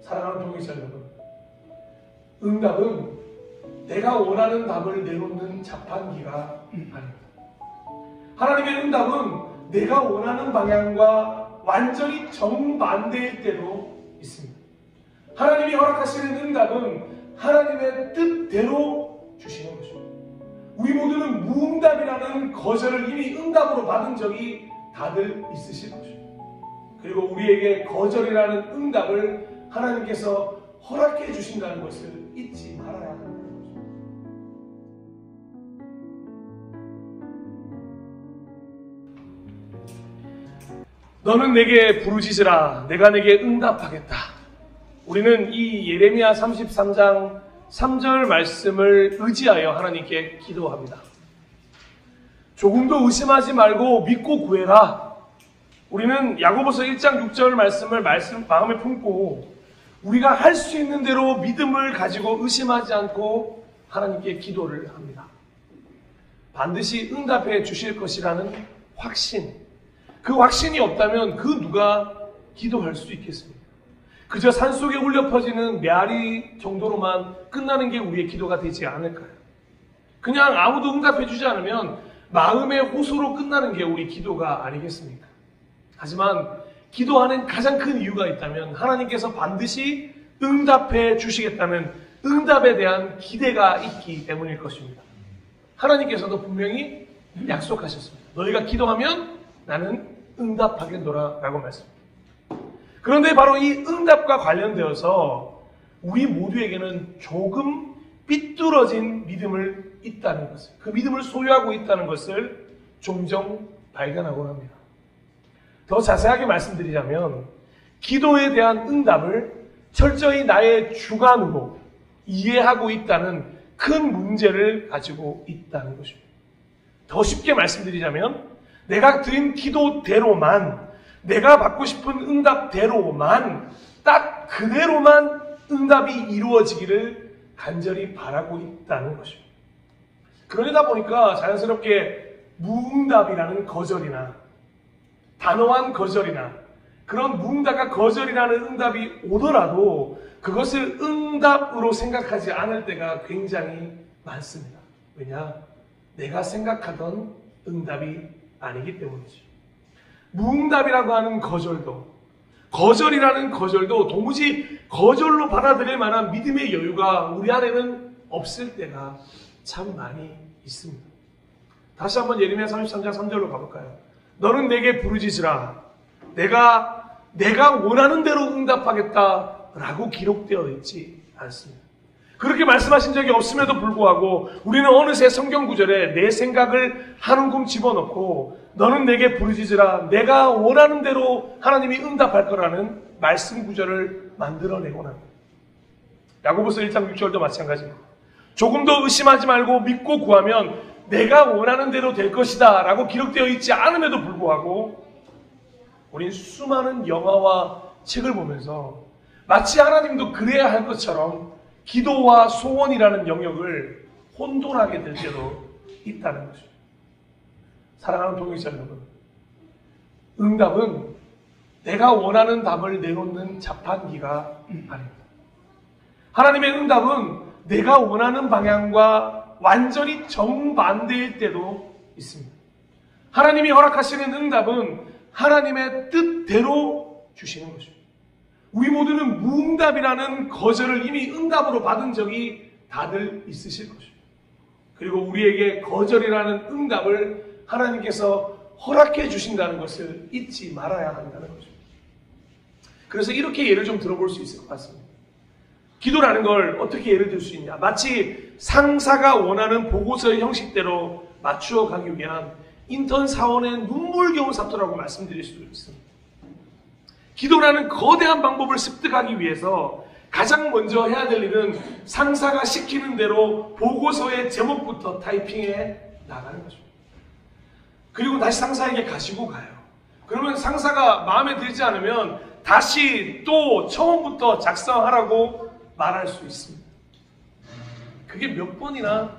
사랑하는 동역자 여러분, 응답은 내가 원하는 답을 내놓는 자판기가 아닙니다. 하나님의 응답은 내가 원하는 방향과 완전히 정반대일 때도 있습니다. 하나님이 허락하시는 응답은 하나님의 뜻대로 주시는 것입니다. 우리 모두는 무응답이라는 거절을 이미 응답으로 받은 적이 다들 있으실 것입니다. 그리고 우리에게 거절이라는 응답을 하나님께서 허락해 주신다는 것을 잊지 말아야 합니다. 너는 내게 부르짖으라. 내가 내게 응답하겠다. 우리는 이 예레미야 33장 3절 말씀을 의지하여 하나님께 기도합니다. 조금도 의심하지 말고 믿고 구해라. 우리는 야고보서 1장 6절 말씀을 마음에 품고 우리가 할 수 있는 대로 믿음을 가지고 의심하지 않고 하나님께 기도를 합니다. 반드시 응답해 주실 것이라는 확신. 그 확신이 없다면 그 누가 기도할 수 있겠습니까? 그저 산속에 울려 퍼지는 메아리 정도로만 끝나는 게 우리의 기도가 되지 않을까요? 그냥 아무도 응답해 주지 않으면 마음의 호소로 끝나는 게 우리 기도가 아니겠습니까? 하지만 기도하는 가장 큰 이유가 있다면 하나님께서 반드시 응답해 주시겠다는 응답에 대한 기대가 있기 때문일 것입니다. 하나님께서도 분명히 약속하셨습니다. 너희가 기도하면 나는 응답하겠노라 라고 말씀합니다. 그런데 바로 이 응답과 관련되어서 우리 모두에게는 조금 삐뚤어진 믿음을 있다는 것을, 그 믿음을 소유하고 있다는 것을 종종 발견하곤 합니다. 더 자세하게 말씀드리자면 기도에 대한 응답을 철저히 나의 주관으로 이해하고 있다는 큰 문제를 가지고 있다는 것입니다. 더 쉽게 말씀드리자면 내가 드린 기도대로만, 내가 받고 싶은 응답대로만, 딱 그대로만 응답이 이루어지기를 간절히 바라고 있다는 것입니다. 그러다 보니까 자연스럽게 무응답이라는 거절이나 단호한 거절이나 그런 무응답과 거절이라는 응답이 오더라도 그것을 응답으로 생각하지 않을 때가 굉장히 많습니다. 왜냐? 내가 생각하던 응답이 아니기 때문이죠. 무응답이라고 하는 거절이라는 거절도 도무지 거절로 받아들일 만한 믿음의 여유가 우리 안에는 없을 때가 참 많이 있습니다. 다시 한번 예레미야 33장 3절로 가볼까요? 너는 내게 부르짖으라. 내가 원하는 대로 응답하겠다라고 기록되어 있지 않습니다. 그렇게 말씀하신 적이 없음에도 불구하고 우리는 어느새 성경 구절에 내 생각을 한 움큼 집어넣고 너는 내게 부르짖으라. 내가 원하는 대로 하나님이 응답할 거라는 말씀 구절을 만들어내곤 합니다. 야고보서 1장 6절도 마찬가지입니다. 조금도 의심하지 말고 믿고 구하면 내가 원하는 대로 될 것이다 라고 기록되어 있지 않음에도 불구하고 우린 수많은 영화와 책을 보면서 마치 하나님도 그래야 할 것처럼 기도와 소원이라는 영역을 혼돈하게 될 때도 있다는 것입니다. 사랑하는 동역자 여러분, 응답은 내가 원하는 답을 내놓는 자판기가 아닙니다. 하나님의 응답은 내가 원하는 방향과 완전히 정반대일 때도 있습니다. 하나님이 허락하시는 응답은 하나님의 뜻대로 주시는 것입니다. 우리 모두는 무응답이라는 거절을 이미 응답으로 받은 적이 다들 있으실 것입니다. 그리고 우리에게 거절이라는 응답을 하나님께서 허락해 주신다는 것을 잊지 말아야 한다는 것입니다. 그래서 이렇게 예를 좀 들어볼 수 있을 것 같습니다. 기도라는 걸 어떻게 예를 들 수 있냐? 마치 상사가 원하는 보고서의 형식대로 맞추어 가기 위한 인턴 사원의 눈물겨운 사토라고 말씀드릴 수도 있습니다. 기도라는 거대한 방법을 습득하기 위해서 가장 먼저 해야 될 일은 상사가 시키는 대로 보고서의 제목부터 타이핑해 나가는 것입니다. 그리고 다시 상사에게 가시고 가요. 그러면 상사가 마음에 들지 않으면 다시 또 처음부터 작성하라고 말할 수 있습니다. 그게 몇 번이나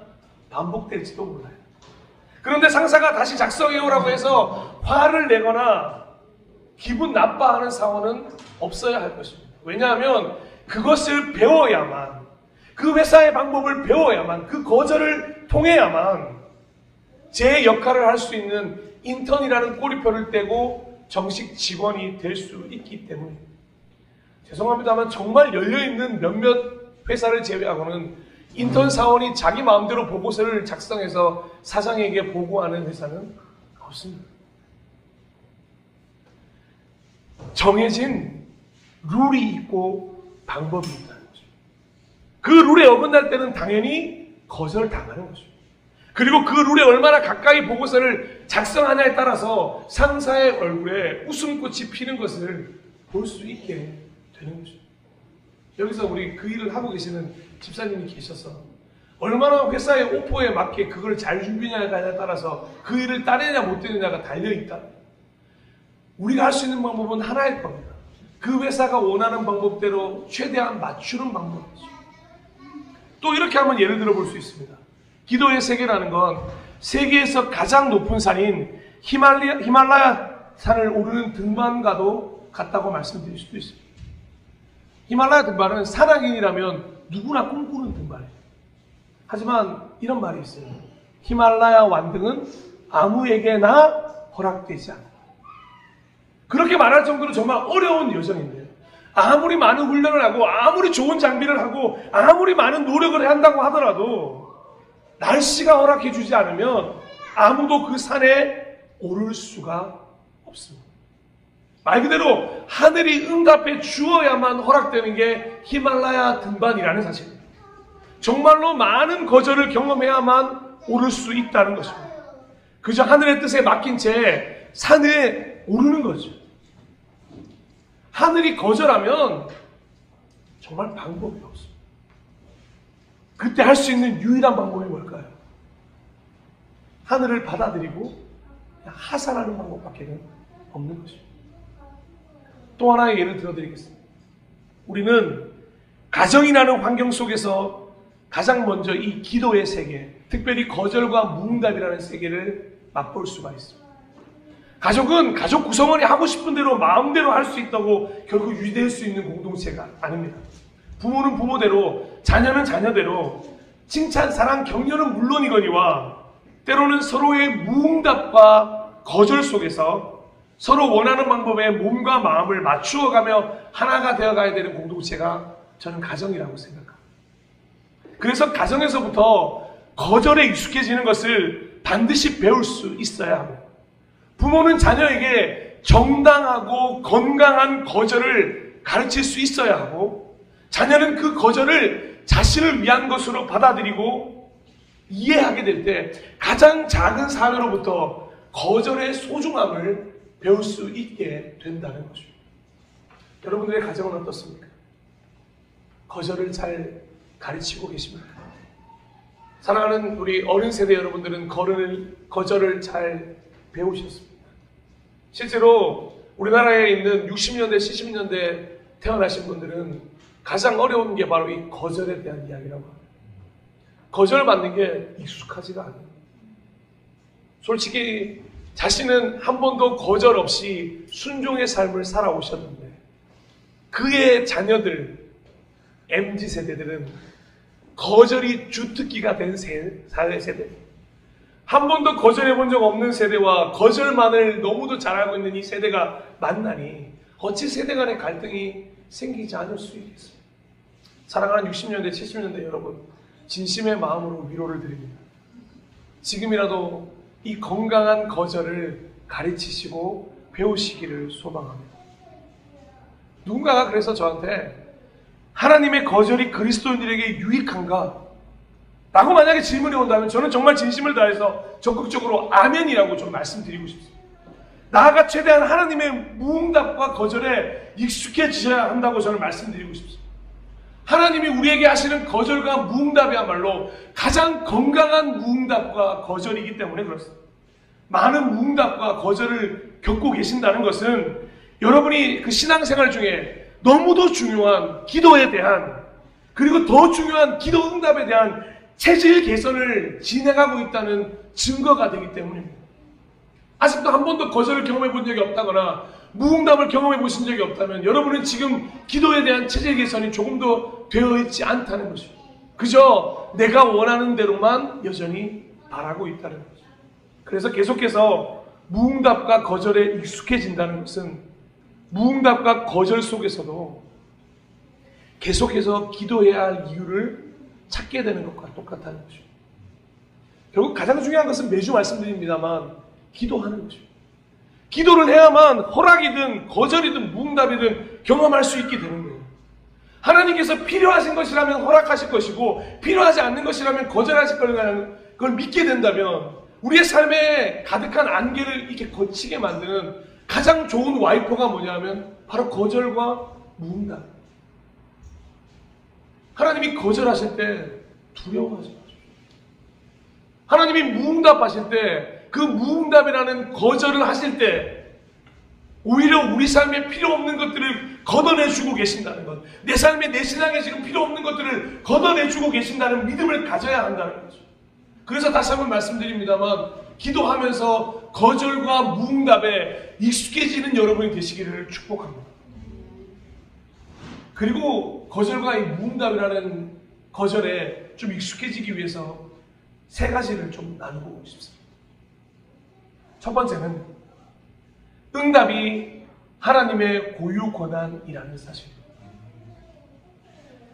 반복될지도 몰라요. 그런데 상사가 다시 작성해오라고 해서 화를 내거나 기분 나빠하는 사원은 없어야 할 것입니다. 왜냐하면 그것을 배워야만, 그 회사의 방법을 배워야만, 그 거절을 통해야만 제 역할을 할 수 있는 인턴이라는 꼬리표를 떼고 정식 직원이 될 수 있기 때문입니다. 죄송합니다만 정말 열려있는 몇몇 회사를 제외하고는 인턴 사원이 자기 마음대로 보고서를 작성해서 사장에게 보고하는 회사는 없습니다. 정해진 룰이 있고 방법이 있다는 거죠. 그 룰에 어긋날 때는 당연히 거절당하는 거죠. 그리고 그 룰에 얼마나 가까이 보고서를 작성하냐에 따라서 상사의 얼굴에 웃음꽃이 피는 것을 볼 수 있게 되는 거죠. 여기서 우리 그 일을 하고 계시는 집사님이 계셔서 얼마나 회사의 오퍼에 맞게 그걸 잘 준비하냐에 따라서 그 일을 따내냐 못 따내냐가 달려있다. 우리가 할 수 있는 방법은 하나일 겁니다. 그 회사가 원하는 방법대로 최대한 맞추는 방법이죠. 또 이렇게 한번 예를 들어 볼 수 있습니다. 기도의 세계라는 건 세계에서 가장 높은 산인 히말라야 산을 오르는 등반과도 같다고 말씀드릴 수도 있습니다. 히말라야 등반은 산악인이라면 누구나 꿈꾸는 등반이에요. 하지만 이런 말이 있어요. 히말라야 완등은 아무에게나 허락되지 않는다. 그렇게 말할 정도로 정말 어려운 여정인데요. 아무리 많은 훈련을 하고 아무리 좋은 장비를 하고 아무리 많은 노력을 한다고 하더라도 날씨가 허락해 주지 않으면 아무도 그 산에 오를 수가 없습니다. 말 그대로 하늘이 응답해 주어야만 허락되는 게 히말라야 등반이라는 사실입니다. 정말로 많은 거절을 경험해야만 오를 수 있다는 것입니다. 그저 하늘의 뜻에 맡긴 채 산에 오르는 거죠. 하늘이 거절하면 정말 방법이 없습니다. 그때 할 수 있는 유일한 방법이 뭘까요? 하늘을 받아들이고 하산하는 방법밖에 없는 것입니다. 또 하나의 예를 들어드리겠습니다. 우리는 가정이라는 환경 속에서 가장 먼저 이 기도의 세계, 특별히 거절과 무응답이라는 세계를 맛볼 수가 있습니다. 가족은 가족 구성원이 하고 싶은 대로 마음대로 할 수 있다고 결국 유지될 수 있는 공동체가 아닙니다. 부모는 부모대로, 자녀는 자녀대로, 칭찬, 사랑, 격려는 물론이거니와 때로는 서로의 무응답과 거절 속에서 서로 원하는 방법에 몸과 마음을 맞추어가며 하나가 되어가야 되는 공동체가 저는 가정이라고 생각합니다. 그래서 가정에서부터 거절에 익숙해지는 것을 반드시 배울 수 있어야 합니다. 부모는 자녀에게 정당하고 건강한 거절을 가르칠 수 있어야 하고 자녀는 그 거절을 자신을 위한 것으로 받아들이고 이해하게 될 때 가장 작은 사회로부터 거절의 소중함을 배울 수 있게 된다는 것입니다. 여러분들의 가정은 어떻습니까? 거절을 잘 가르치고 계십니까? 사랑하는 우리 어린 세대 여러분들은 거절을 잘 배우셨습니다. 실제로 우리나라에 있는 60년대, 70년대 태어나신 분들은 가장 어려운 게 바로 이 거절에 대한 이야기라고 합니다. 거절받는 게 익숙하지가 않아요. 솔직히 자신은 한 번도 거절 없이 순종의 삶을 살아오셨는데 그의 자녀들, MZ세대들은 거절이 주특기가 된 사회 세대, 한 번도 거절해 본 적 없는 세대와 거절만을 너무도 잘 알고 있는 이 세대가 만나니 어찌 세대 간의 갈등이 생기지 않을 수 있겠습니까? 사랑하는 60년대, 70년대 여러분, 진심의 마음으로 위로를 드립니다. 지금이라도 이 건강한 거절을 가르치시고 배우시기를 소망합니다. 누군가가 그래서 저한테 하나님의 거절이 그리스도인들에게 유익한가? 라고 만약에 질문이 온다면 저는 정말 진심을 다해서 적극적으로 아멘이라고 좀 말씀드리고 싶습니다. 나아가 최대한 하나님의 무응답과 거절에 익숙해지셔야 한다고 저는 말씀드리고 싶습니다. 하나님이 우리에게 하시는 거절과 무응답이야말로 가장 건강한 무응답과 거절이기 때문에 그렇습니다. 많은 무응답과 거절을 겪고 계신다는 것은 여러분이 그 신앙생활 중에 너무도 중요한 기도에 대한, 그리고 더 중요한 기도 응답에 대한 체질 개선을 진행하고 있다는 증거가 되기 때문입니다. 아직도 한 번도 거절을 경험해 본 적이 없다거나 무응답을 경험해 보신 적이 없다면 여러분은 지금 기도에 대한 체질 개선이 조금 더 되어 있지 않다는 것이죠. 그저 내가 원하는 대로만 여전히 바라고 있다는 거죠. 그래서 계속해서 무응답과 거절에 익숙해진다는 것은 무응답과 거절 속에서도 계속해서 기도해야 할 이유를 찾게 되는 것과 똑같다는 거죠. 결국 가장 중요한 것은 매주 말씀드립니다만 기도하는 거죠. 기도를 해야만 허락이든 거절이든 무응답이든 경험할 수 있게 되는 거예요. 하나님께서 필요하신 것이라면 허락하실 것이고 필요하지 않는 것이라면 거절하실 거라는 걸 믿게 된다면 우리의 삶에 가득한 안개를 이렇게 거치게 만드는 가장 좋은 와이퍼가 뭐냐면 바로 거절과 무응답. 하나님이 거절하실 때 두려워하지 마십시오. 하나님이 무응답하실 때 그 무응답이라는 거절을 하실 때 오히려 우리 삶에 필요 없는 것들을 걷어내주고 계신다는 것, 내 삶에 내 신앙에 지금 필요 없는 것들을 걷어내주고 계신다는 믿음을 가져야 한다는 거죠. 그래서 다시 한번 말씀드립니다만 기도하면서 거절과 무응답에 익숙해지는 여러분이 되시기를 축복합니다. 그리고 거절과 이 무응답이라는 거절에 좀 익숙해지기 위해서 세 가지를 좀 나누고 싶습니다. 첫 번째는 응답이 하나님의 고유 권한이라는 사실입니다.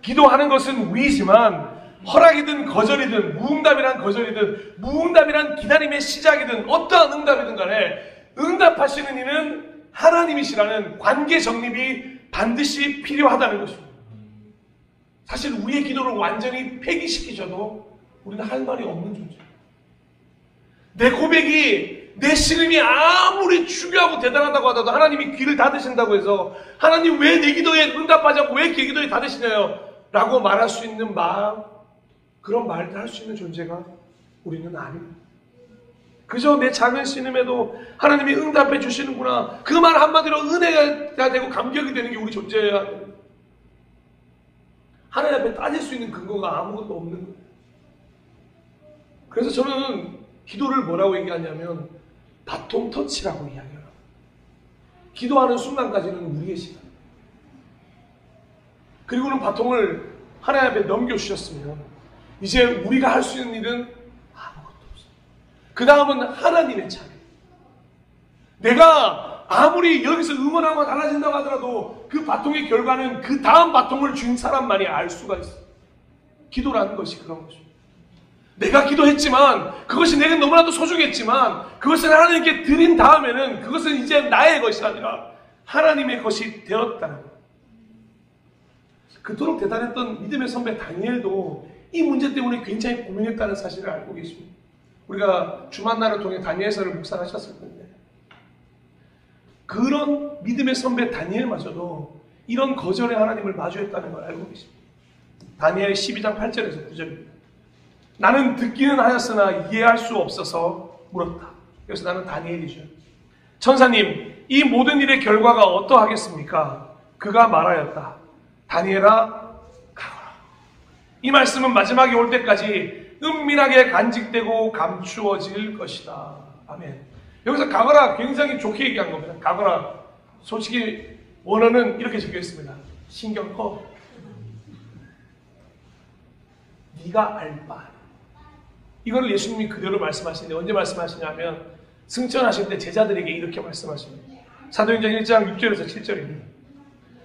기도하는 것은 우리지만 허락이든 거절이든 무응답이란 거절이든 무응답이란 기다림의 시작이든 어떠한 응답이든 간에 응답하시는 이는 하나님이시라는 관계 정립이 반드시 필요하다는 것입니다. 사실 우리의 기도를 완전히 폐기시키셔도 우리는 할 말이 없는 존재입니다. 내 고백이 내 신음이 아무리 중요하고 대단하다고 하더라도 하나님이 귀를 닫으신다고 해서 하나님 왜 내 기도에 응답하지 않고 왜 내 기도에 닫으시나요? 라고 말할 수 있는 마음, 그런 말을 할 수 있는 존재가 우리는 아닙니다. 그저 내 작은 신음에도 하나님이 응답해 주시는구나. 그 말 한마디로 은혜가 되고 감격이 되는 게 우리 존재야. 하나님 앞에 따질 수 있는 근거가 아무것도 없는 거예요. 그래서 저는 기도를 뭐라고 얘기하냐면 바통 터치라고 이야기해요. 기도하는 순간까지는 우리의 시간. 그리고는 바통을 하나님 앞에 넘겨주셨으면 이제 우리가 할 수 있는 일은 아무것도 없어요. 그 다음은 하나님의 차례. 내가 아무리 여기서 응원하고 달라진다고 하더라도 그 바통의 결과는 그 다음 바통을 준 사람만이 알 수가 있어요. 기도라는 것이 그런 것입니다. 내가 기도했지만 그것이 내게 너무나도 소중했지만 그것을 하나님께 드린 다음에는 그것은 이제 나의 것이 아니라 하나님의 것이 되었다는 것. 그토록 대단했던 믿음의 선배 다니엘도 이 문제 때문에 굉장히 고민했다는 사실을 알고 계십니다. 우리가 주만날을 통해 다니엘서를 묵상하셨을 텐데 그런 믿음의 선배 다니엘마저도 이런 거절의 하나님을 마주했다는 걸 알고 계십니다. 다니엘 12장 8절에서 9절입니다. 나는 듣기는 하였으나 이해할 수 없어서 물었다. 그래서 나는 다니엘이죠. 천사님, 이 모든 일의 결과가 어떠하겠습니까? 그가 말하였다. 다니엘아, 가거라. 이 말씀은 마지막에 올 때까지 은밀하게 간직되고 감추어질 것이다. 아멘. 여기서 가거라 굉장히 좋게 얘기한 겁니다. 가거라. 솔직히 원어는 이렇게 적혀 있습니다. 신경 꺼. 네가 알 바. 이거를 예수님이 그대로 말씀하시는데 언제 말씀하시냐면 승천하실 때 제자들에게 이렇게 말씀하십니다. 사도행전 1장 6절에서 7절입니다.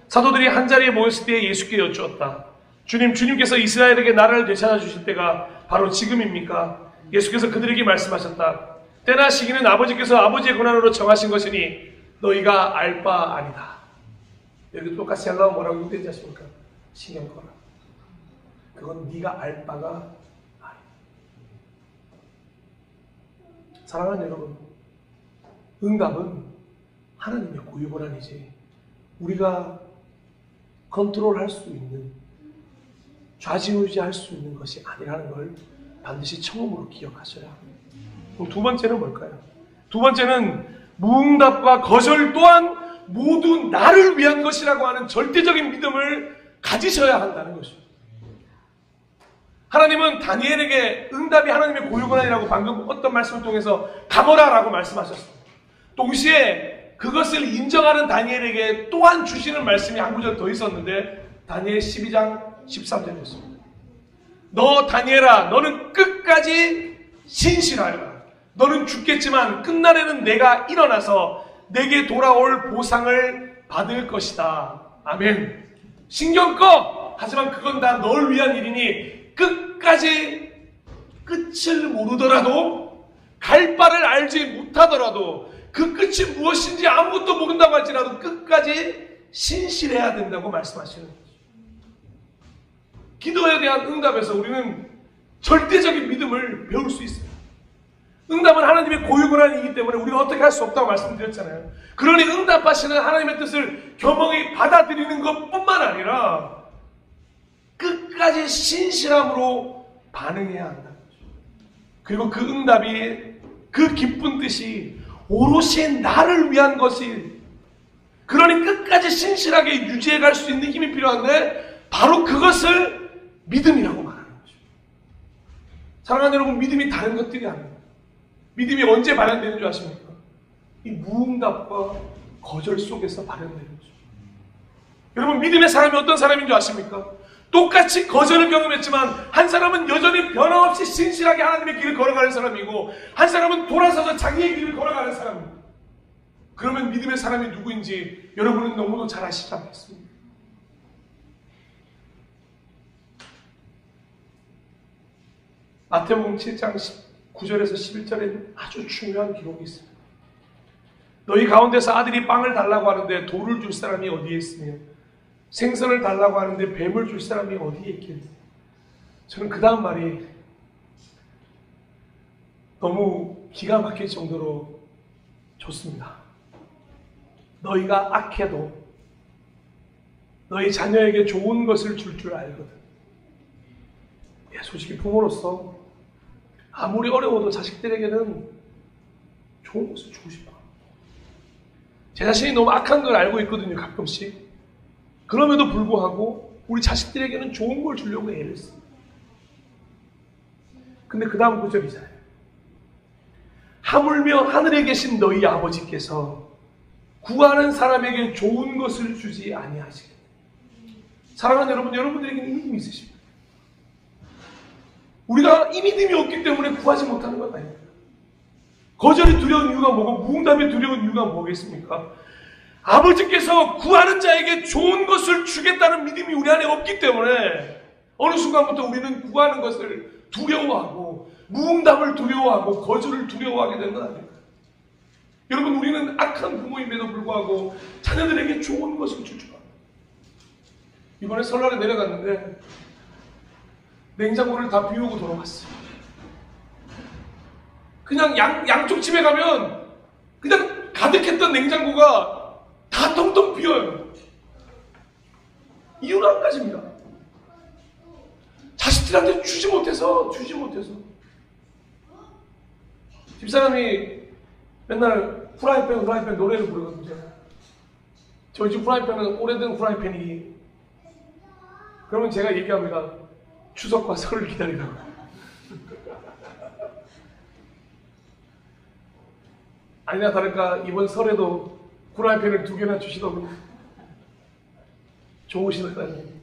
사도들이 한자리에 모였을 때 예수께 여쭈었다. 주님께서 이스라엘에게 나라를 되찾아 주실 때가 바로 지금입니까? 예수께서 그들에게 말씀하셨다. 때나 시기는 아버지께서 아버지의 권한으로 정하신 것이니 너희가 알 바 아니다. 여기 똑같이 하려면 뭐라고 유대인지 아십니까? 신경 꺼라. 그건 네가 알 바가 아니다. 사랑하는 여러분, 응답은 하나님의 고유 권한이지 우리가 컨트롤할 수 있는, 좌지우지할 수 있는 것이 아니라는 걸 반드시 처음으로 기억하셔야 합니다. 그럼 두 번째는 뭘까요? 두 번째는 무응답과 거절 또한 모두 나를 위한 것이라고 하는 절대적인 믿음을 가지셔야 한다는 것입니다. 하나님은 다니엘에게 응답이 하나님의 고유 권한이라고 방금 어떤 말씀을 통해서 가거라라고 말씀하셨습니다. 동시에 그것을 인정하는 다니엘에게 또한 주시는 말씀이 한 구절 더 있었는데 다니엘 12장 13절이었습니다. 너 다니엘아, 너는 끝까지 신실하여라. 너는 죽겠지만 끝날에는 내가 일어나서 내게 돌아올 보상을 받을 것이다. 아멘. 신경 꺼! 하지만 그건 다 널 위한 일이니 끝까지 끝을 모르더라도, 갈 바를 알지 못하더라도, 그 끝이 무엇인지 아무것도 모른다고 할지라도 끝까지 신실해야 된다고 말씀하시는 거죠. 기도에 대한 응답에서 우리는 절대적인 믿음을 배울 수 있습니다. 응답은 하나님의 고유 권한이기 때문에 우리가 어떻게 할 수 없다고 말씀드렸잖아요. 그러니 응답하시는 하나님의 뜻을 겸허히 받아들이는 것뿐만 아니라 끝까지 신실함으로 반응해야 한다. 그리고 그 응답이, 그 기쁜 뜻이 오롯이 나를 위한 것이, 그러니 끝까지 신실하게 유지해 갈 수 있는 힘이 필요한데 바로 그것을 믿음이라고 말하는 거죠. 사랑하는 여러분, 믿음이 다른 것들이 아닙니다. 믿음이 언제 발현되는 줄 아십니까? 이 무응답과 거절 속에서 발현되는 거죠. 여러분, 믿음의 사람이 어떤 사람인 줄 아십니까? 똑같이 거절을 경험했지만 한 사람은 여전히 변함없이 신실하게 하나님의 길을 걸어가는 사람이고 한 사람은 돌아서서 자기의 길을 걸어가는 사람입니다. 그러면 믿음의 사람이 누구인지 여러분은 너무도 잘 아시지 않겠습니까? 마태복음 7장 9절에서 11절에 아주 중요한 기록이 있습니다. 너희 가운데서 아들이 빵을 달라고 하는데 돌을 줄 사람이 어디에 있으며 생선을 달라고 하는데 뱀을 줄 사람이 어디에 있겠느냐. 저는 그 다음 말이 너무 기가 막힐 정도로 좋습니다. 너희가 악해도 너희 자녀에게 좋은 것을 줄 줄 알거든. 솔직히 부모로서 아무리 어려워도 자식들에게는 좋은 것을 주고 싶어. 제 자신이 너무 악한 걸 알고 있거든요, 가끔씩. 그럼에도 불구하고 우리 자식들에게는 좋은 걸 주려고 애를 씁니다. 근데 그 다음 구절이잖아요. 하물며 하늘에 계신 너희 아버지께서 구하는 사람에게 좋은 것을 주지 아니하시겠다. 사랑하는 여러분, 여러분들에게는 이 믿음이 있으십니다. 우리가 이 믿음이 없기 때문에 구하지 못하는 건 아닙니다. 거절이 두려운 이유가 뭐고 무응답이 두려운 이유가 뭐겠습니까? 아버지께서 구하는 자에게 좋은 것을 주겠다는 믿음이 우리 안에 없기 때문에 어느 순간부터 우리는 구하는 것을 두려워하고 무응답을 두려워하고 거절을 두려워하게 되는 건 아닙니다. 여러분, 우리는 악한 부모임에도 불구하고 자녀들에게 좋은 것을 줄 줄 압니다. 이번에 설날에 내려갔는데 냉장고를 다 비우고 돌아왔어요. 그냥 양쪽 집에 가면 그냥 가득했던 냉장고가 다 텅텅 비어요. 이유는 한 가지입니다. 자식들한테 주지 못해서. 집사람이 맨날 후라이팬 노래를 부르거든요. 저희 집 후라이팬은 오래된 후라이팬이기. 그러면 제가 얘기합니다. 추석과 설을 기다리라고. 아니나 다를까 이번 설에도 후라이팬을 2개나 주시더군요. 좋으시다니.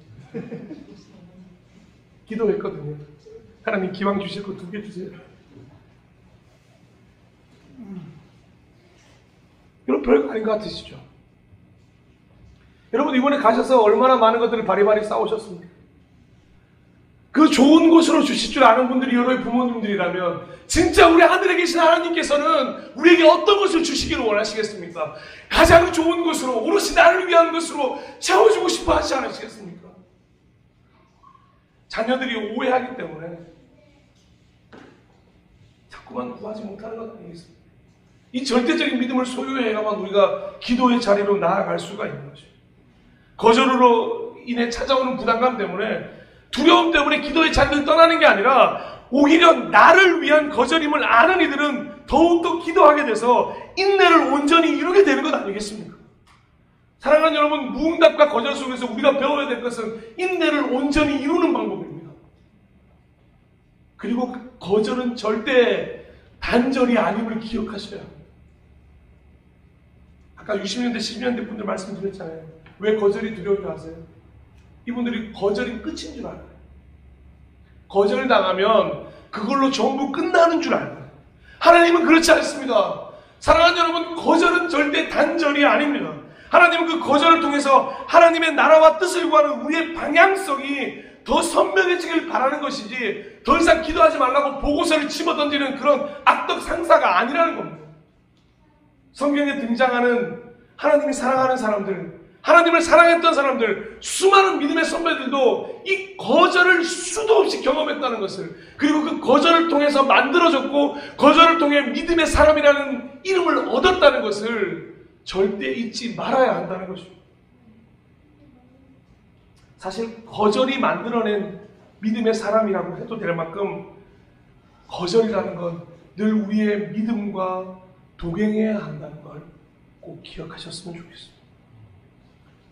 기도했거든요. 하나님 기왕 주실 거 2개 주세요. 여러분, 별거 아닌 것 같으시죠? 여러분, 이번에 가셔서 얼마나 많은 것들을 바리바리 싸우셨습니까? 그 좋은 곳으로 주실 줄 아는 분들이 여러의 부모님들이라면 진짜 우리 하늘에 계신 하나님께서는 우리에게 어떤 것을 주시기를 원하시겠습니까? 가장 좋은 것으로, 오롯이 나를 위한 것으로 채워주고 싶어 하지 않으시겠습니까? 자녀들이 오해하기 때문에 자꾸만 구하지 못하는 것 아니겠습니까? 이 절대적인 믿음을 소유해야만 우리가 기도의 자리로 나아갈 수가 있는 거죠. 거절으로 인해 찾아오는 부담감 때문에, 두려움 때문에 기도의 자리를 떠나는 게 아니라 오히려 나를 위한 거절임을 아는 이들은 더욱더 기도하게 돼서 인내를 온전히 이루게 되는 것 아니겠습니까? 사랑하는 여러분, 무응답과 거절 속에서 우리가 배워야 될 것은 인내를 온전히 이루는 방법입니다. 그리고 거절은 절대 단절이 아님을 기억하셔야 합니다. 아까 60년대, 70년대 분들 말씀드렸잖아요. 왜 거절이 두려운 줄 아세요? 이분들이 거절이 끝인 줄 알아요. 거절을 당하면 그걸로 전부 끝나는 줄 알아요. 하나님은 그렇지 않습니다. 사랑하는 여러분, 거절은 절대 단절이 아닙니다. 하나님은 그 거절을 통해서 하나님의 나라와 뜻을 구하는 우리의 방향성이 더 선명해지길 바라는 것이지, 더 이상 기도하지 말라고 보고서를 집어던지는 그런 악덕 상사가 아니라는 겁니다. 성경에 등장하는 하나님이 사랑하는 사람들, 하나님을 사랑했던 사람들, 수많은 믿음의 선배들도 이 거절을 수도 없이 경험했다는 것을, 그리고 그 거절을 통해서 만들어졌고 거절을 통해 믿음의 사람이라는 이름을 얻었다는 것을 절대 잊지 말아야 한다는 것입니다. 사실 거절이 만들어낸 믿음의 사람이라고 해도 될 만큼 거절이라는 건 늘 우리의 믿음과 동행해야 한다는 걸 꼭 기억하셨으면 좋겠습니다.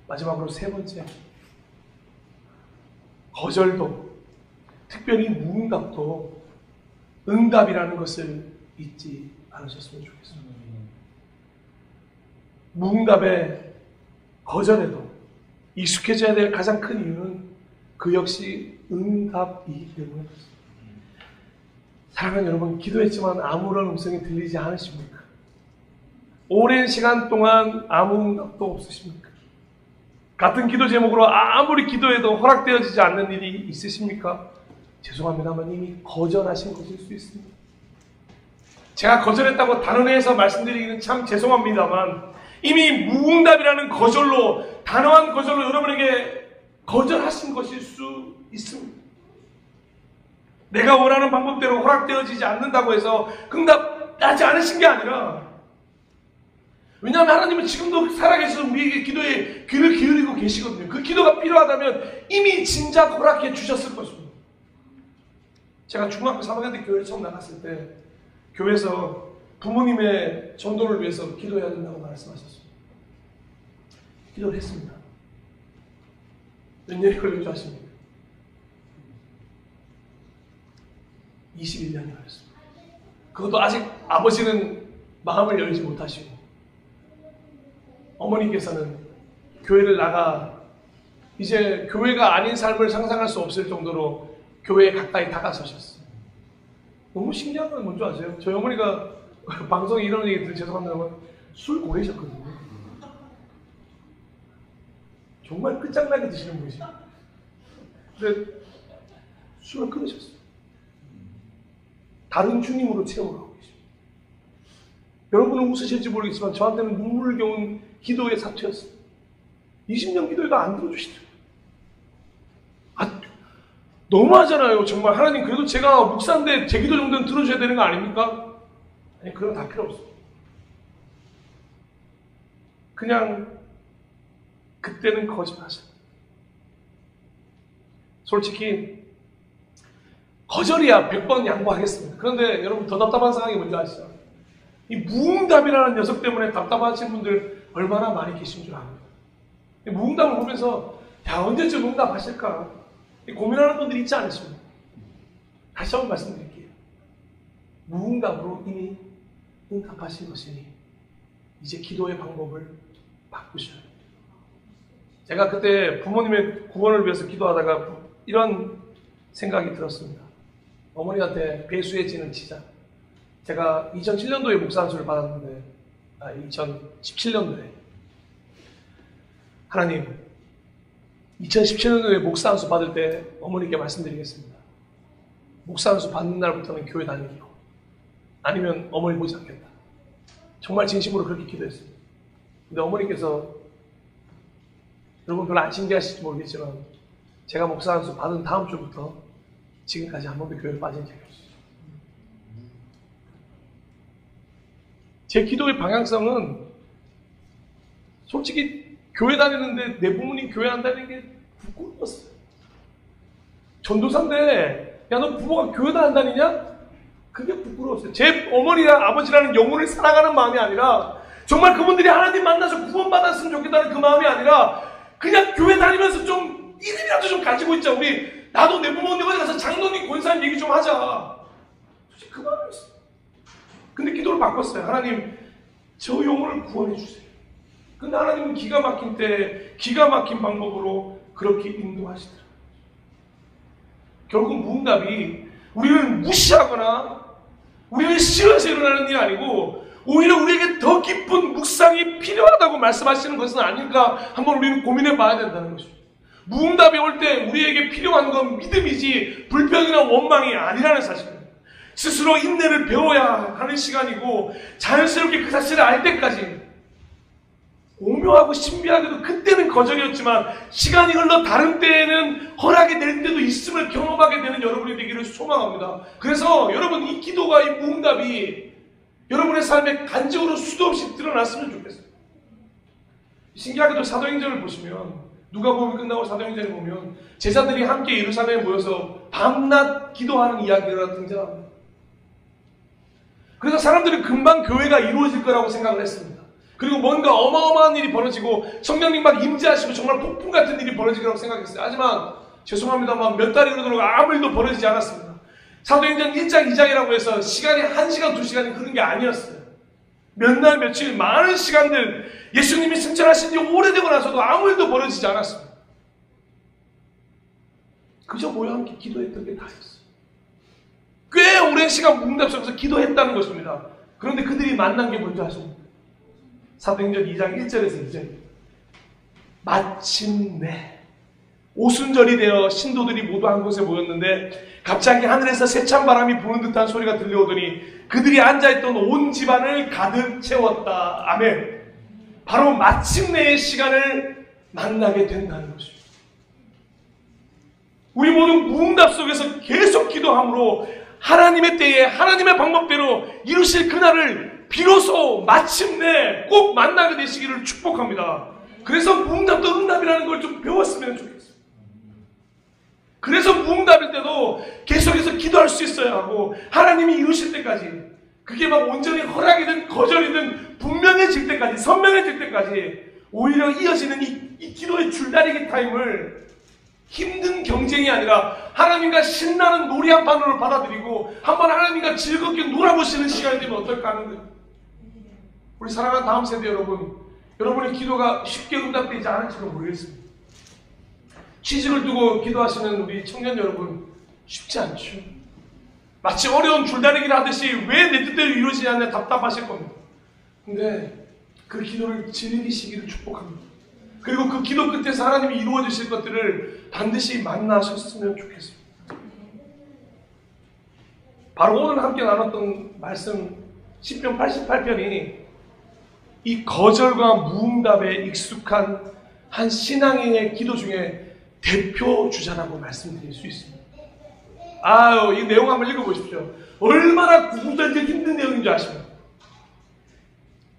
마지막으로 세 번째, 거절도, 특별히 무응답도 응답이라는 것을 잊지 않으셨으면 좋겠습니다. 무응답에, 거절에도 익숙해져야 될 가장 큰 이유는 그 역시 응답이기 때문에 그렇습니다. 사랑하는 여러분, 기도했지만 아무런 음성이 들리지 않으십니까? 오랜 시간 동안 아무 응답도 없으십니까? 같은 기도 제목으로 아무리 기도해도 허락되어지지 않는 일이 있으십니까? 죄송합니다만 이미 거절하신 것일 수 있습니다. 제가 거절했다고 단언해서 말씀드리기는 참 죄송합니다만 이미 무응답이라는 거절로, 단호한 거절로 여러분에게 거절하신 것일 수 있습니다. 내가 원하는 방법대로 허락되어지지 않는다고 해서 응답하지 않으신 게 아니라, 왜냐하면 하나님은 지금도 살아계셔서 우리에게 기도에 귀를 기울이고 계시거든요. 그 기도가 필요하다면 이미 진작 허락해 주셨을 것입니다. 제가 중학교 3학년 때 교회에 처음 나갔을 때 교회에서 부모님의 전도를 위해서 기도해야 된다고 말씀하셨습니다. 기도를 했습니다. 몇 년이 걸린 줄 아십니까? 21년이 걸렸습니다. 그것도 아직 아버지는 마음을 열지 못하시고, 어머니께서는 교회를 나가 이제 교회가 아닌 삶을 상상할 수 없을 정도로 교회에 가까이 다가서셨어요. 너무 신기한 건 뭔지 아세요? 저희 어머니가 방송에 이런 얘기 들으면 죄송합니다만 술 고래셨거든요. 정말 끝장나게 드시는 분이시죠. 근데 술을 끊으셨어요. 다른 주님으로 체험을 하고 계십니다. 여러분은 웃으실지 모르겠지만 저한테는 눈물겨운 기도의 사투였어요. 20년 기도해도 안 들어주시더라고요. 너무하잖아요. 정말 하나님, 그래도 제가 목사인데 제 기도 정도는 들어줘야 되는 거 아닙니까? 아니, 그런 거 다 필요 없어요. 그냥 그때는 거짓말하세요. 솔직히 거절이야 100번 양보하겠습니다. 그런데 여러분, 더 답답한 상황이 뭔지 아시죠? 이 무응답이라는 녀석 때문에 답답하신 분들 얼마나 많이 계신 줄 압니다. 무응답을 보면서 야, 언제쯤 응답하실까 고민하는 분들이 있지 않으십니까? 다시 한번 말씀드릴게요. 무응답으로 이미 응답하신 것이니 이제 기도의 방법을 바꾸셔야 돼요. 제가 그때 부모님의 구원을 위해서 기도하다가 이런 생각이 들었습니다. 어머니한테 배수의 진을 치자. 제가 2007년도에 목사 안수를 받았는데, 2017년도에 하나님, 2017년도에 목사 안수 받을 때 어머니께 말씀드리겠습니다. 목사 안수 받는 날부터는 교회 다니기로, 아니면 어머니 보지 않겠다. 정말 진심으로 그렇게 기도했습니다. 근데 어머니께서, 여러분 별로 안 신기하실지 모르겠지만 제가 목사 안수 받은 다음 주부터 지금까지 한 번도 교회를 빠진 적이 없어요. 제 기도의 방향성은 솔직히 교회 다니는데 내 부모님 교회 안 다니는 게 부끄러웠어요. 전도사인데 야, 너 부모가 교회도 안 다니냐? 그게 부끄러웠어요. 제 어머니랑 아버지라는 영혼을 사랑하는 마음이 아니라, 정말 그분들이 하나님 만나서 구원받았으면 좋겠다는 그 마음이 아니라, 그냥 교회 다니면서 좀 이름이라도 좀 가지고 있자. 우리 나도 내 부모님 어디 가서 장로님 권사님 얘기 좀 하자. 솔직히 그 마음이었어요. 근데 기도를 바꿨어요. 하나님, 저 영혼을 구원해 주세요. 근데 하나님은 기가 막힌 때 기가 막힌 방법으로 그렇게 인도하시더라고요. 결국 무응답이 우리를 무시하거나 우리를 싫어서 일어나는 일이 아니고 오히려 우리에게 더 깊은 묵상이 필요하다고 말씀하시는 것은 아닐까 한번 우리는 고민해 봐야 된다는 것입니다. 무응답이 올 때 우리에게 필요한 건 믿음이지 불평이나 원망이 아니라는 사실입니다. 스스로 인내를 배워야 하는 시간이고 자연스럽게 그 사실을 알 때까지 오묘하고 신비하게도 그때는 거절이었지만 시간이 흘러 다른 때에는 허락이 될 때도 있음을 경험하게 되는 여러분이 되기를 소망합니다. 그래서 여러분 이 기도가 이 무응답이 여러분의 삶에 간증으로 수도 없이 드러났으면 좋겠어요. 신기하게도 사도행전을 보시면 누가복음 끝나고 사도행전을 보면 제자들이 함께 예루살렘에 모여서 밤낮 기도하는 이야기가 등장합니다. 그래서 사람들은 금방 교회가 이루어질 거라고 생각을 했습니다. 그리고 뭔가 어마어마한 일이 벌어지고 성령님 막 임재하시고 정말 폭풍 같은 일이 벌어질 거라고 생각했어요. 하지만 죄송합니다만 몇 달이 흐르도록 아무 일도 벌어지지 않았습니다. 사도행전 1장 2장이라고 해서 시간이 1시간 2시간이 흐른 게 아니었어요. 몇 날 며칠 많은 시간들 예수님이 승천하신 지 오래되고 나서도 아무 일도 벌어지지 않았습니다. 그저 모여 함께 기도했던 게 다였어요. 꽤 오랜 시간 무응답 속에서 기도했다는 것입니다. 그런데 그들이 만난 게 뭔지 아십니까? 사도행전 2장 1절에서 2절. 마침내 오순절이 되어 신도들이 모두 한 곳에 모였는데 갑자기 하늘에서 세찬 바람이 부는 듯한 소리가 들려오더니 그들이 앉아있던 온 집안을 가득 채웠다. 아멘. 바로 마침내의 시간을 만나게 된다는 것입니다. 우리 모두 무응답 속에서 계속 기도함으로 하나님의 때에 하나님의 방법대로 이루실 그날을 비로소 마침내 꼭 만나게 되시기를 축복합니다. 그래서 무응답도 응답이라는 걸 좀 배웠으면 좋겠어요. 그래서 무응답일 때도 계속해서 기도할 수 있어야 하고 하나님이 이루실 때까지 그게 막 온전히 허락이든 거절이든 분명해질 때까지 선명해질 때까지 오히려 이어지는 이 기도의 줄다리기 타임을 힘든 경쟁이 아니라 하나님과 신나는 놀이 한 판으로 받아들이고 한번 하나님과 즐겁게 놀아보시는 시간이 되면 어떨까 하는 거예요. 우리 사랑하는 다음 세대 여러분, 여러분의 기도가 쉽게 응답되지 않을지도 모르겠습니다. 취직을 두고 기도하시는 우리 청년 여러분 쉽지 않죠. 마치 어려운 줄다리기를 하듯이 왜 내 뜻대로 이루어지지 않냐 답답하실 겁니다. 근데 그 기도를 즐기시기를 축복합니다. 그리고 그 기도 끝에서 하나님이 이루어 주실 것들을 반드시 만나셨으면 좋겠습니다. 바로 오늘 함께 나눴던 말씀 시편 88편이 이 거절과 무응답에 익숙한 한 신앙인의 기도 중에 대표 주자라고 말씀드릴 수 있습니다. 아유, 이 내용 한번 읽어보십시오. 얼마나 구구절절 힘든 내용인 줄 아십니까?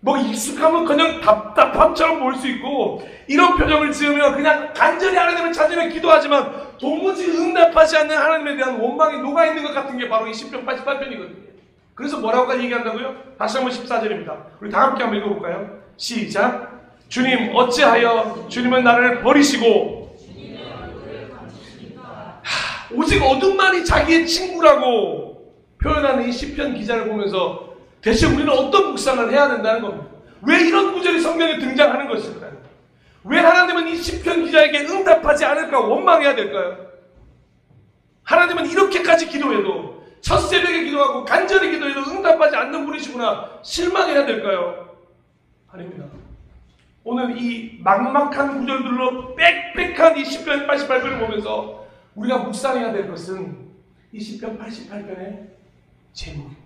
뭐 익숙하면 그냥 답답함처럼 보일 수 있고 이런 표정을 지으면 그냥 간절히 하나님을 찾으며 기도하지만 도무지 응답하지 않는 하나님에 대한 원망이 녹아있는 것 같은 게 바로 이 시편 88편이거든요. 그래서 뭐라고 얘기한다고요? 다시 한번 14절입니다. 우리 다 함께 한번 읽어볼까요? 시작! 주님 어찌하여 주님은 나를 버리시고 오직 어둠만이 자기의 친구라고 표현하는 이 시편 기자를 보면서 대체 우리는 어떤 묵상을 해야 된다는 겁니다. 왜 이런 구절이 성경에 등장하는 것일까요? 왜 하나님은 이 시편 기자에게 응답하지 않을까 원망해야 될까요? 하나님은 이렇게까지 기도해도 첫 새벽에 기도하고 간절히 기도해도 응답하지 않는 분이시구나 실망해야 될까요? 아닙니다. 오늘 이 막막한 구절들로 빽빽한 이 시편 88편을 보면서 우리가 묵상해야 될 것은 이 시편 88편의 제목입니다.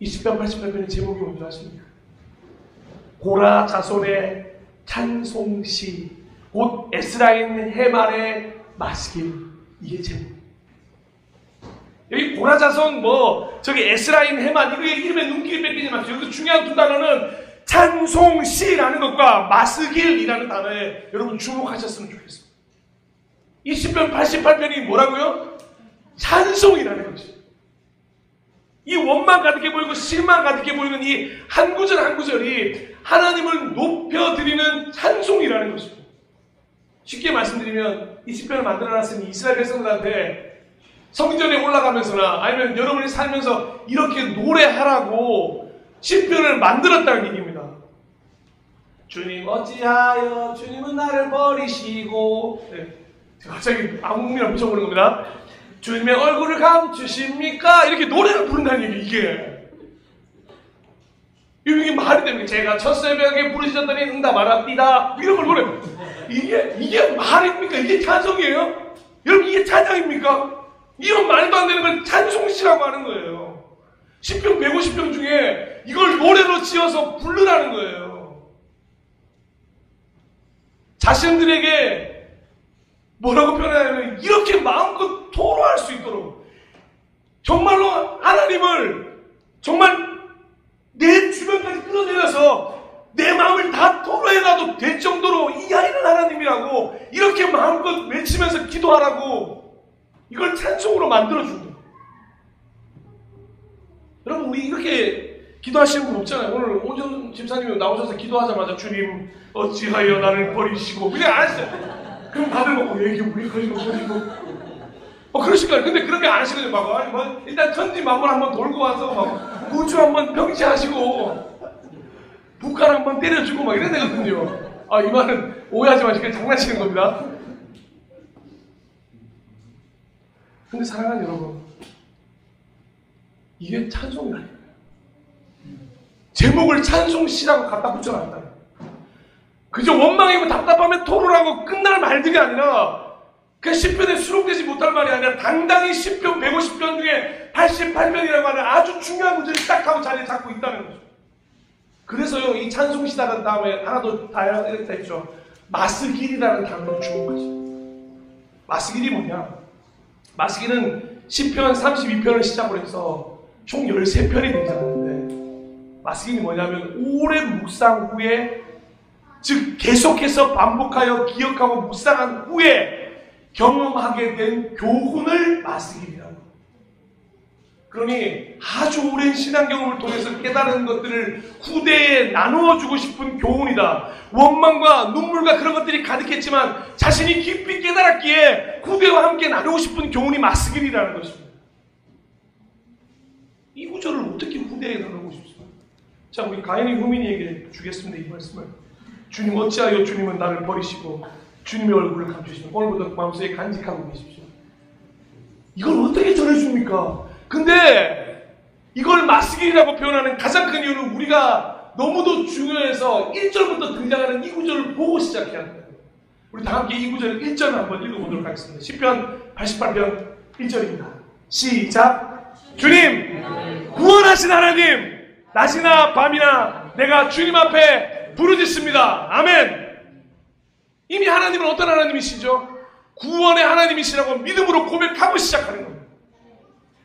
이 시편 88편의 제목이 뭔지 아십니까? 고라 자손의 찬송시 곧 에스라인 해말의 마스길 이게 제목입니다. 여기 고라 자손 저기 에스라인 해만 이거의 이름에 눈길이 뺏기지 마세요. 여기서 중요한 두 단어는 찬송시라는 것과 마스길이라는 단어에 여러분 주목하셨으면 좋겠습니다. 이 시편 88편이 뭐라고요? 찬송이라는 것이. 이 원망 가득해 보이고 실망 가득해 보이는 이 한 구절 한 구절이 하나님을 높여드리는 찬송이라는 것입니다. 쉽게 말씀드리면 이 시편을 만들어놨으니 이스라엘 백성들한테 성전에 올라가면서나 아니면 여러분이 살면서 이렇게 노래하라고 시편을 만들었다는 얘기입니다. 주님 어찌하여 주님은 나를 버리시고. 네. 갑자기 안국민을 붙여보는 겁니다. 주님의 얼굴을 감추십니까? 이렇게 노래를 부른다는 얘기, 이게 말이 됩니까? 제가 첫 새벽에 부르짖었더니 응답하랍니다. 이런 걸 노래. 이게 말입니까? 이게 찬송이에요? 여러분, 이게 찬양입니까? 이런 말도 안 되는 걸 찬송시라고 하는 거예요. 시편 150편 중에 이걸 노래로 지어서 부르라는 거예요. 자신들에게 뭐라고 표현하냐면 이렇게 마음껏 토로할 수 있도록 정말로 하나님을 정말 내 주변까지 끌어내려서 내 마음을 다 토로해놔도 될 정도로 이 아이는 하나님이라고 이렇게 마음껏 외치면서 기도하라고 이걸 찬송으로 만들어준다. 여러분, 우리 이렇게 기도하시는 분 없잖아요. 오늘 오전 집사님이 나오셔서 기도하자마자 주님 어찌하여 나를 버리시고 그냥 안 했어요. 그럼 다들 막 얘기 우리 거리고 그러실 거예요. 근데 그런 게 안 하시거든요. 막 일단 천지만물 한번 돌고 와서 막 우주 한번 병치하시고 북한 한번 때려주고 막 이래야 되거든요. 이 말은 오해하지 마시고 그냥 장난치는 겁니다. 근데 사랑하는 여러분, 이게 찬송이 아니에요. 제목을 찬송시라고 갖다 붙여놨다. 그저 원망이고 답답하면 토로라고 끝날 말들이 아니라 그 시편에 수록되지 못할 말이 아니라 당당히 시편 150편 중에 88편이라고 하는 아주 중요한 구절이 딱 하고 자리에 잡고 있다는 거죠. 그래서요, 이 찬송시다는 다음에 하나 더 이렇게 했죠. 마스길이라는 단어를 주목하죠. 마스길이 뭐냐? 마스길은 시편 32편을 시작으로 해서 총 13편이 등장하는데, 마스길이 뭐냐면 오래 묵상 후에, 즉 계속해서 반복하여 기억하고 묵상한 후에 경험하게 된 교훈을 마스길이라고. 그러니 아주 오랜 신앙 경험을 통해서 깨달은 것들을 후대에 나누어주고 싶은 교훈이다. 원망과 눈물과 그런 것들이 가득했지만 자신이 깊이 깨달았기에 후대와 함께 나누고 싶은 교훈이 마스길이라는 것입니다. 이 구절을 어떻게 후대에 나누고 싶습니까? 자, 우리 가인이 후민이에게 주겠습니다. 이 말씀을. 주님 어찌하여 주님은 나를 버리시고 주님의 얼굴을 감추시면 오늘부터 마음속에 간직하고 계십시오. 이걸 어떻게 전해줍니까? 근데 이걸 마스길이라고 표현하는 가장 큰 이유는 우리가 너무도 중요해서 1절부터 등장하는 이 구절을 보고 시작해야 합니다. 우리 다 함께 이 구절 1절을 한번 읽어보도록 하겠습니다. 시편 88편 1절입니다. 시작! 주님! 구원하신 하나님! 낮이나 밤이나 내가 주님 앞에 부르짖습니다. 아멘! 이미 하나님은 어떤 하나님이시죠? 구원의 하나님이시라고 믿음으로 고백하고 시작하는 겁니다.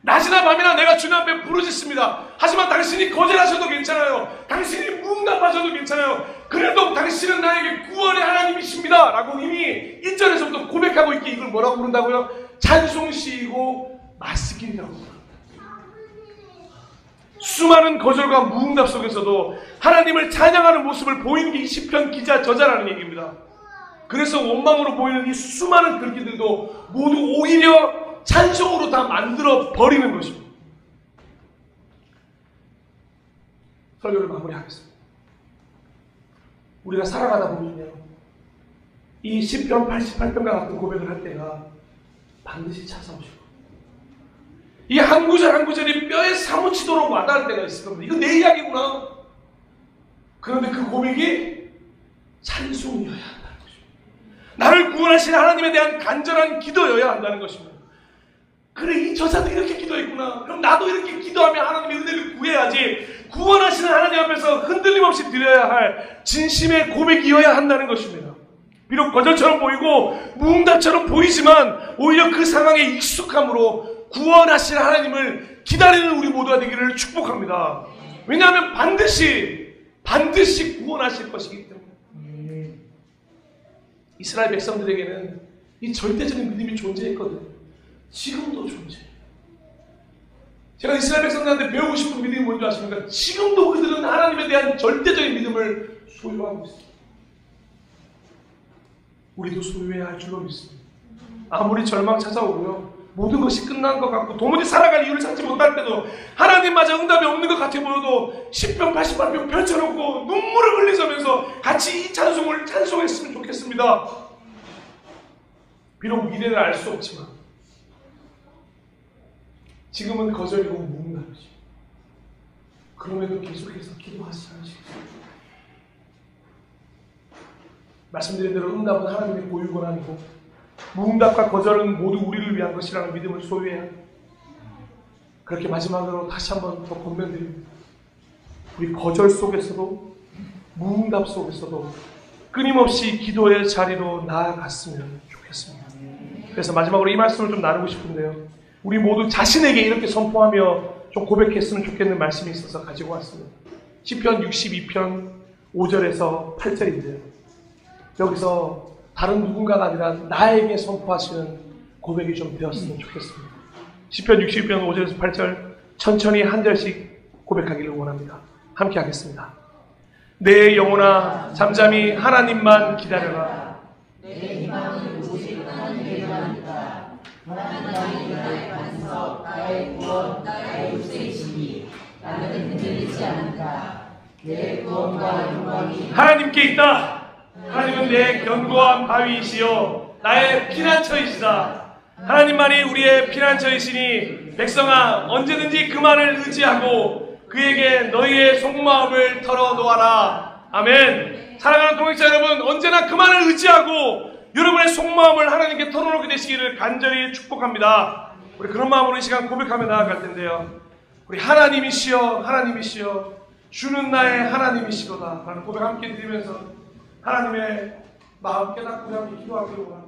낮이나 밤이나 내가 주님 앞에 부르짖습니다. 하지만 당신이 거절하셔도 괜찮아요. 당신이 무응답하셔도 괜찮아요. 그래도 당신은 나에게 구원의 하나님이십니다. 라고 이미 1절에서부터 고백하고 있기에 이걸 뭐라고 부른다고요? 찬송시이고 마스길이라고 부릅니다. 수많은 거절과 무응답 속에서도 하나님을 찬양하는 모습을 보이는 게 이 시편 기자 저자라는 얘기입니다. 그래서 원망으로 보이는 이 수많은 글귀들도 모두 오히려 찬송으로 다 만들어 버리는 것입니다. 설교를 마무리하겠습니다. 우리가 살아가다 보면요, 이 시편 88편과 같은 고백을 할 때가 반드시 찾아오시고 이 한 구절 한 구절이 뼈에 사무치도록 와닿을 때가 있을 겁니다. 이거 내 이야기구나. 그런데 그 고백이 찬송이어야 한다는 것입니다. 나를 구원하신 하나님에 대한 간절한 기도여야 한다는 것입니다. 그래, 이 저자도 이렇게 기도했구나. 그럼 나도 이렇게 기도하며 하나님의 은혜를 구해야지. 구원하시는 하나님 앞에서 흔들림 없이 드려야 할 진심의 고백이어야 한다는 것입니다. 비록 거절처럼 보이고 무응답처럼 보이지만 오히려 그 상황에 익숙함으로 구원하실 하나님을 기다리는 우리 모두가 되기를 축복합니다. 왜냐하면 반드시 구원하실 것이기 때문에. 이스라엘 백성들에게는 이 절대적인 믿음이 존재했거든요. 지금도 존재해요. 제가 이스라엘 백성들한테 배우고 싶은 믿음이 뭔지 아십니까? 지금도 그들은 하나님에 대한 절대적인 믿음을 소유하고 있습니다. 우리도 소유해야 할 줄로 믿습니다. 아무리 절망 찾아오고요, 모든 것이 끝난 것 같고 도무지 살아갈 이유를 찾지 못할 때도 하나님마저 응답이 없는 것 같아 보여도 10병 80만병 펼쳐놓고 눈물을 흘리면서 같이 이 찬송을 찬송했으면 좋겠습니다. 비록 미래를 알 수 없지만 지금은 거절이고 무응답이죠. 그럼에도 계속해서 기도하시지 않으시겠습니까? 말씀드린 대로 응답은 하나님의 고유 권한이고 무응답과 거절은 모두 우리를 위한 것이라는 믿음을 소유해야 합니다. 그렇게 마지막으로 다시 한번 더 권면드립니다. 우리 거절 속에서도 무응답 속에서도 끊임없이 기도의 자리로 나아갔으면 좋겠습니다. 그래서 마지막으로 이 말씀을 좀 나누고 싶은데요. 우리 모두 자신에게 이렇게 선포하며 좀 고백했으면 좋겠는 말씀이 있어서 가지고 왔습니다. 시편 62편 5절에서 8절인데요. 여기서 다른 누군가가 아니라 나에게 선포하시는 고백이 좀 되었으면 좋겠습니다. 시편 62편 5절에서 8절 천천히 한 절씩 고백하기를 원합니다. 함께 하겠습니다. 내 영혼아 잠잠히 하나님만 기다려라. 내 희망은 오직 하나님께만이다. 하나님이 나의 반석, 나의 구원, 나의 요새이시니 나는 흔들리지 않는다. 내 구원과 영광이 하나님께 있다. 하나님은 내 견고한 바위이시요 나의 피난처이시다. 하나님만이 우리의 피난처이시니 백성아 언제든지 그만을 의지하고 그에게 너희의 속마음을 털어놓아라. 아멘. 사랑하는 동역자 여러분, 언제나 그만을 의지하고 여러분의 속마음을 하나님께 털어놓게 되시기를 간절히 축복합니다. 우리 그런 마음으로 이 시간 고백하며 나아갈 텐데요. 우리 하나님이시여 하나님이시여 주는 나의 하나님이시로다 라는 고백 함께 드리면서 하나님의 마음 깨닫고 함께 기도하기로 합니다.